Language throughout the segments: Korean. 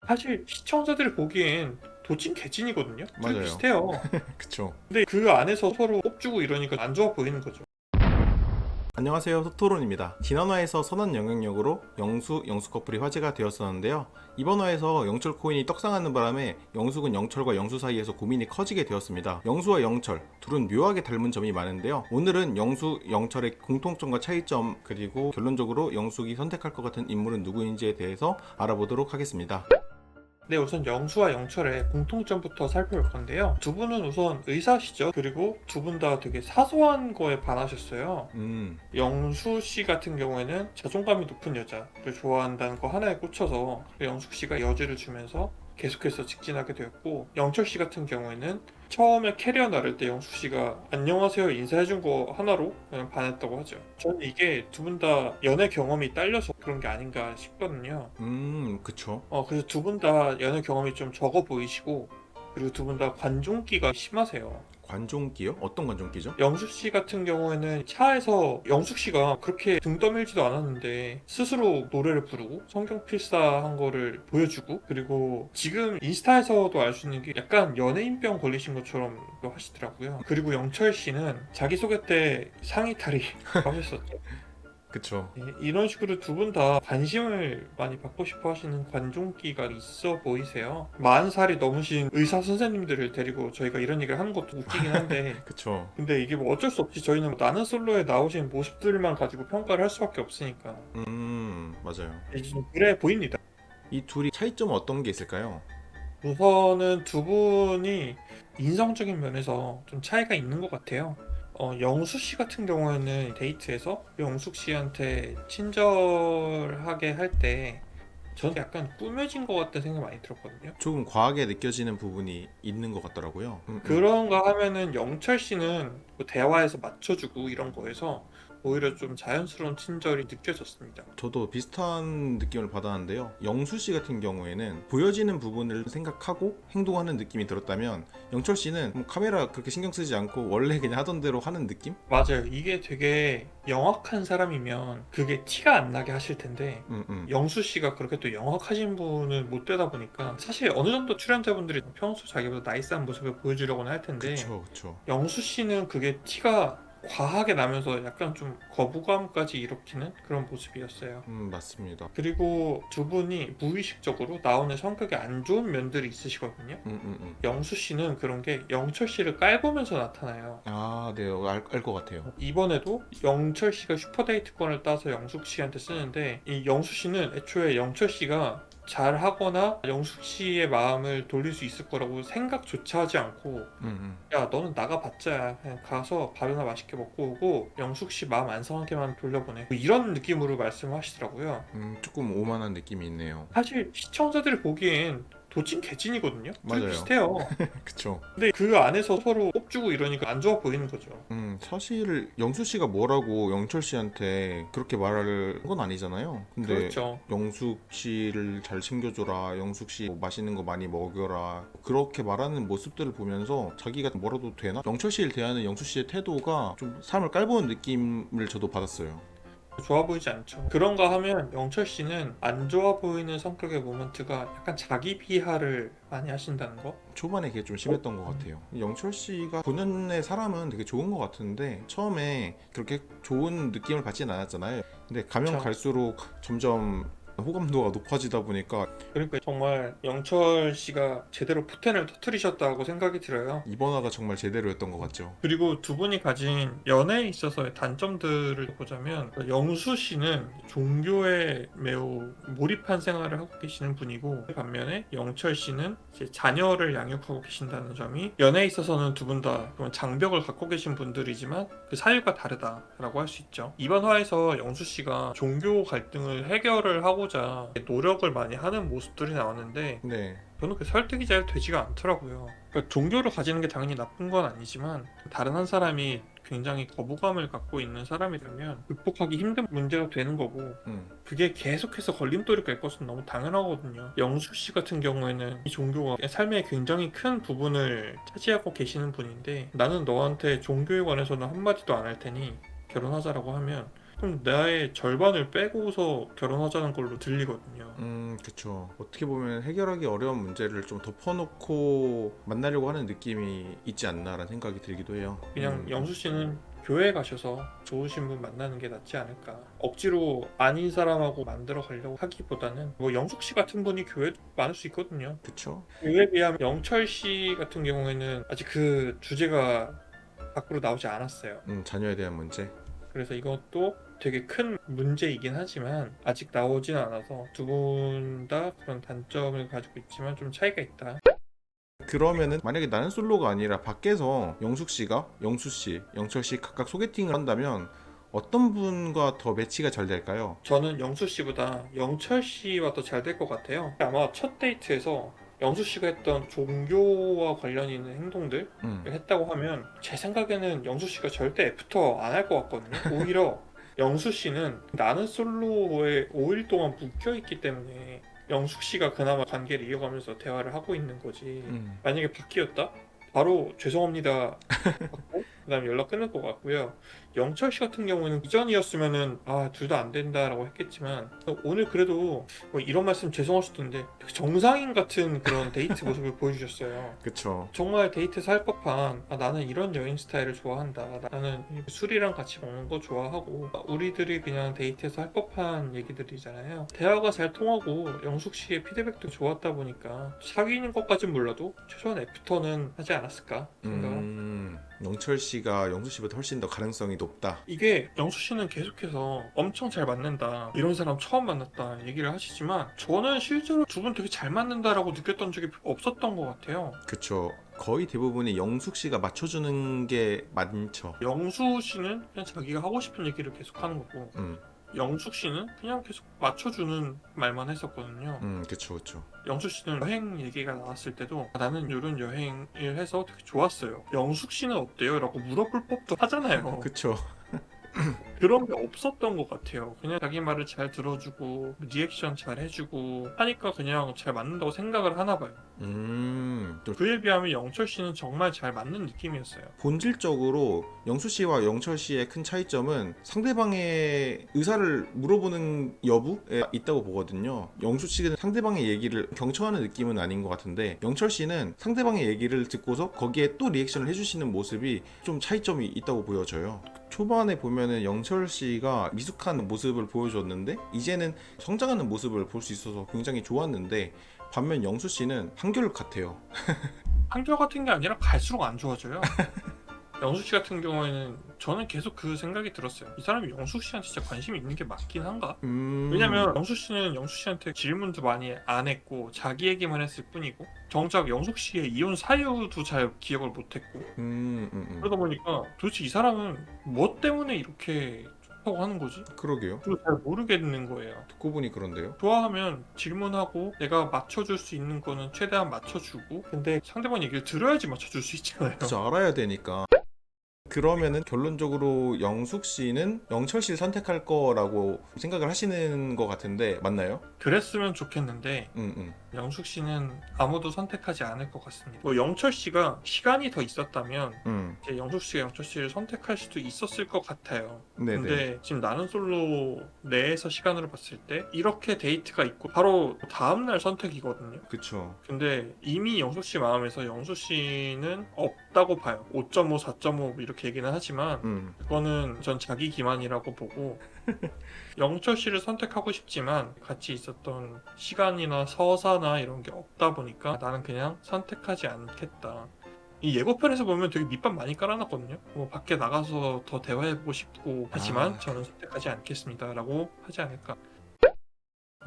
사실 시청자들이 보기엔 도찐 개찐이거든요. 둘이 맞아요. 비슷해요. 그쵸. 근데 그 안에서 서로 꼽주고 이러니까 안 좋아 보이는 거죠. 안녕하세요, 토토론입니다. 지난화에서 선한 영향력으로 영수 커플이 화제가 되었었는데요. 이번 화에서 영철 코인이 떡상하는 바람에 영숙은 영철과 영수 사이에서 고민이 커지게 되었습니다. 영수와 영철 둘은 묘하게 닮은 점이 많은데요. 오늘은 영수, 영철의 공통점과 차이점, 그리고 결론적으로 영숙이 선택할 것 같은 인물은 누구인지에 대해서 알아보도록 하겠습니다. 네, 우선 영수와 영철의 공통점부터 살펴볼 건데요. 두 분은 우선 의사시죠. 그리고 두 분 다 되게 사소한 거에 반하셨어요. 영수 씨 같은 경우에는 자존감이 높은 여자를 좋아한다는 거 하나에 꽂혀서 영숙 씨가 여지를 주면서 계속해서 직진하게 되었고, 영철 씨 같은 경우에는 처음에 캐리어 나를 때 영숙 씨가 안녕하세요 인사해준 거 하나로 그냥 반했다고 하죠. 저는 이게 두 분 다 연애 경험이 딸려서 그런 게 아닌가 싶거든요. 그쵸. 그래서 두 분 다 연애 경험이 좀 적어 보이시고, 그리고 두 분 다 관종기가 심하세요. 관종기요? 어떤 관종기죠? 영숙 씨 같은 경우에는 차에서 영숙 씨가 그렇게 등 떠밀지도 않았는데 스스로 노래를 부르고 성경 필사한 거를 보여주고, 그리고 지금 인스타에서도 알 수 있는 게 약간 연예인병 걸리신 것처럼 하시더라고요. 그리고 영철 씨는 자기소개 때 상의 탈의 하셨었죠. 그쵸. 예, 이런 식으로 두 분 다 관심을 많이 받고 싶어 하시는 관종기가 있어 보이세요. 40살이 넘으신 의사 선생님들을 데리고 저희가 이런 얘기를 하는 것도 웃기긴 한데, 그쵸. 근데 이게 뭐 어쩔 수 없이 저희는 뭐 나는 솔로에 나오신 모습들만 가지고 평가를 할 수밖에 없으니까 맞아요. 이제 좀 그래 보입니다. 이 둘이 차이점은 어떤 게 있을까요? 우선은 두 분이 인성적인 면에서 좀 차이가 있는 것 같아요. 영수 씨 같은 경우에는 데이트에서 영숙 씨한테 친절하게 할 때 저는 약간 꾸며진 것 같다는 생각이 많이 들었거든요. 조금 과하게 느껴지는 부분이 있는 것 같더라고요. 그런가 하면은 영철 씨는 뭐 대화에서 맞춰주고 이런 거에서 오히려 좀 자연스러운 친절이 느껴졌습니다. 저도 비슷한 느낌을 받았는데요. 영수 씨 같은 경우에는 보여지는 부분을 생각하고 행동하는 느낌이 들었다면, 영철 씨는 뭐 카메라 그렇게 신경 쓰지 않고 원래 그냥 하던 대로 하는 느낌? 맞아요. 이게 되게 영악한 사람이면 그게 티가 안 나게 하실 텐데, 영수 씨가 그렇게 또 영악하신 분은 못 되다 보니까 사실 어느 정도 출연자분들이 평소 자기보다 나이스한 모습을 보여주려고는 할 텐데, 그쵸, 그쵸. 영수 씨는 그게 티가 과하게 나면서 약간 좀 거부감까지 일으키는 그런 모습이었어요. 맞습니다. 그리고 두 분이 무의식적으로 나오는 성격이 안 좋은 면들이 있으시거든요. 영수 씨는 그런 게 영철 씨를 깔보면서 나타나요. 아, 네, 알 것 같아요. 이번에도 영철 씨가 슈퍼데이트권을 따서 영숙 씨한테 쓰는데, 이 영수 씨는 애초에 영철 씨가 잘하거나 영숙 씨의 마음을 돌릴 수 있을 거라고 생각조차 하지 않고, 야 너는 나가봤자 그냥 가서 밥이나 맛있게 먹고 오고 영숙 씨 마음 안 상하게만 돌려보내, 뭐 이런 느낌으로 말씀하시더라고요. 조금 오만한 느낌이 있네요. 사실 시청자들이 보기엔 도찐 개찐이거든요. 둘이 맞아요. 비슷해요. 그쵸. 근데 그 안에서 서로 꼽주고 이러니까 안 좋아 보이는 거죠. 사실 영수 씨가 뭐라고 영철 씨한테 그렇게 말할 건 아니잖아요. 근데 그렇죠. 영숙 씨를 잘 챙겨줘라, 영숙 씨뭐 맛있는 거 많이 먹여라, 그렇게 말하는 모습들을 보면서 자기가 뭐라도 되나? 영철 씨를 대하는 영수 씨의 태도가 좀 사람을 깔보는 느낌을 저도 받았어요. 좋아 보이지 않죠. 그런가 하면 영철 씨는 안 좋아 보이는 성격의 모멘트가 약간 자기 비하를 많이 하신다는 거? 초반에 그게 좀 심했던 것 같아요. 영철 씨가 본연의 사람은 되게 좋은 것 같은데 처음에 그렇게 좋은 느낌을 받진 않았잖아요. 근데 가면 그렇죠. 갈수록 점점 호감도가 높아지다 보니까 그러니까 정말 영철 씨가 제대로 포텐을 터뜨리셨다고 생각이 들어요. 이번 화가 정말 제대로였던 것 같죠. 그리고 두 분이 가진 연애에 있어서의 단점들을 보자면, 영수 씨는 종교에 매우 몰입한 생활을 하고 계시는 분이고, 반면에 영철 씨는 이제 자녀를 양육하고 계신다는 점이 연애에 있어서는 두 분 다 장벽을 갖고 계신 분들이지만 그 사유가 다르다라고 할 수 있죠. 이번 화에서 영수 씨가 종교 갈등을 해결을 하고자 노력을 많이 하는 모습들이 나왔는데, 네. 저는 그 설득이 잘 되지가 않더라고요. 그러니까 종교를 가지는 게 당연히 나쁜 건 아니지만, 다른 한 사람이 굉장히 거부감을 갖고 있는 사람이라면 극복하기 힘든 문제가 되는 거고, 음. 그게 계속해서 걸림돌이 될 것은 너무 당연하거든요. 영수 씨 같은 경우에는 이 종교가 삶의 굉장히 큰 부분을 차지하고 계시는 분인데, 나는 너한테 종교에 관해서는 한마디도 안 할 테니 결혼하자라고 하면 그럼 나의 절반을 빼고서 결혼하자는 걸로 들리거든요. 그쵸. 어떻게 보면 해결하기 어려운 문제를 좀 덮어놓고 만나려고 하는 느낌이 있지 않나라는 생각이 들기도 해요. 그냥 영수 씨는 교회 가셔서 좋으신 분 만나는 게 낫지 않을까. 억지로 아닌 사람하고 만들어 가려고 하기보다는 뭐 영숙 씨 같은 분이 교회도 많을 수 있거든요. 그쵸. 그에 비하면 영철 씨 같은 경우에는 아직 그 주제가 밖으로 나오지 않았어요. 자녀에 대한 문제. 그래서 이것도 되게 큰 문제이긴 하지만 아직 나오진 않아서 두 분 다 그런 단점을 가지고 있지만 좀 차이가 있다. 그러면은 만약에 나는 솔로가 아니라 밖에서 영숙 씨가 영수 씨, 영철 씨 각각 소개팅을 한다면 어떤 분과 더 매치가 잘 될까요? 저는 영수 씨보다 영철 씨와 더 잘 될 것 같아요. 아마 첫 데이트에서 영수 씨가 했던 종교와 관련 있는 행동들 했다고 하면 제 생각에는 영수 씨가 절대 애프터 안 할 것 같거든요. 오히려 영수 씨는 나는 솔로에 5일 동안 묶여 있기 때문에 영숙 씨가 그나마 관계를 이어가면서 대화를 하고 있는 거지. 만약에 바뀌었다? 바로 죄송합니다 하고 그다음에 연락 끊을 것 같고요. 영철 씨 같은 경우는 이전이었으면은 둘 다 안 된다라고 했겠지만 오늘 그래도 뭐 이런 말씀 죄송할 수도 있는데 되게 정상인 같은 그런 데이트 모습을 보여주셨어요. 그쵸. 정말 데이트에서 할 법한 나는 이런 여행 스타일을 좋아한다. 나는 술이랑 같이 먹는 거 좋아하고 우리들이 그냥 데이트에서 할 법한 얘기들이잖아요. 대화가 잘 통하고 영숙 씨의 피드백도 좋았다 보니까 사귀는 것까진 몰라도 최소한 애프터는 하지 않았을까 생각을. 영철 씨가 영수 씨보다 훨씬 더 가능성이 높다. 이게 영수 씨는 계속해서 엄청 잘 맞는다, 이런 사람 처음 만났다 얘기를 하시지만 저는 실제로 두 분 되게 잘 맞는다라고 느꼈던 적이 없었던 것 같아요. 그쵸. 거의 대부분이 영숙 씨가 맞춰주는 게 많죠. 영수 씨는 그냥 자기가 하고 싶은 얘기를 계속 하는 거고 영숙 씨는 그냥 계속 맞춰주는 말만 했었거든요. 그쵸, 그쵸. 영숙 씨는 여행 얘기가 나왔을 때도 나는 이런 여행을 해서 되게 좋았어요. 영숙 씨는 어때요? 라고 물어볼 법도 하잖아요. 그쵸. 그런 게 없었던 것 같아요. 그냥 자기 말을 잘 들어주고 리액션 잘 해주고 하니까 그냥 잘 맞는다고 생각을 하나 봐요. 또 그에 비하면 영철 씨는 정말 잘 맞는 느낌이었어요. 본질적으로 영수 씨와 영철 씨의 큰 차이점은 상대방의 의사를 물어보는 여부에 있다고 보거든요. 영수 씨는 상대방의 얘기를 경청하는 느낌은 아닌 것 같은데 영철 씨는 상대방의 얘기를 듣고서 거기에 또 리액션을 해주시는 모습이 좀 차이점이 있다고 보여져요. 초반에 보면은 영철 씨가 미숙한 모습을 보여줬는데 이제는 성장하는 모습을 볼 수 있어서 굉장히 좋았는데 반면 영수 씨는 한결 같아요. 한결같은 게 아니라 갈수록 안 좋아져요. 영숙 씨 같은 경우에는 저는 계속 그 생각이 들었어요. 이 사람이 영숙 씨한테 진짜 관심이 있는 게 맞긴 한가? 왜냐면 영숙 씨는 영숙 씨한테 질문도 많이 안 했고 자기 얘기만 했을 뿐이고 정작 영숙 씨의 이혼 사유도 잘 기억을 못했고 그러다 보니까 도대체 이 사람은 뭐 때문에 이렇게 좋다고 하는 거지? 그러게요. 그걸 잘 모르겠는 거예요. 듣고 보니 그런데요. 좋아하면 질문하고 내가 맞춰줄 수 있는 거는 최대한 맞춰주고 근데 상대방 얘기를 들어야지 맞춰줄 수 있잖아요. 그쵸, 알아야 되니까. 그러면은 결론적으로 영숙 씨는 영철 씨를 선택할 거라고 생각을 하시는 것 같은데 맞나요? 그랬으면 좋겠는데 영숙 씨는 아무도 선택하지 않을 것 같습니다. 뭐 영철 씨가 시간이 더 있었다면 이제 영숙 씨가 영철 씨를 선택할 수도 있었을 것 같아요. 네네. 근데 지금 나는 솔로 내에서 시간으로 봤을 때 이렇게 데이트가 있고 바로 다음날 선택이거든요. 그쵸. 근데 이미 영숙 씨 마음에서 영숙 씨는 없다고 봐요. 5.5, 4.5 이렇게 얘기는 하지만 그거는 전 자기 기만이라고 보고 영철 씨를 선택하고 싶지만 같이 있었던 시간이나 서사나 이런 게 없다 보니까 나는 그냥 선택하지 않겠다. 이 예고편에서 보면 되게 밑밥 많이 깔아놨거든요. 뭐 밖에 나가서 더 대화해보고 싶고 하지만 저는 선택하지 않겠습니다 라고 하지 않을까.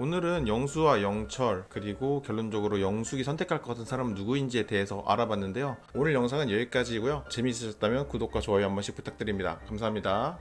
오늘은 영수와 영철 그리고 결론적으로 영숙이 선택할 것 같은 사람은 누구인지에 대해서 알아봤는데요. 오늘 영상은 여기까지고요. 재미있으셨다면 구독과 좋아요 한 번씩 부탁드립니다. 감사합니다.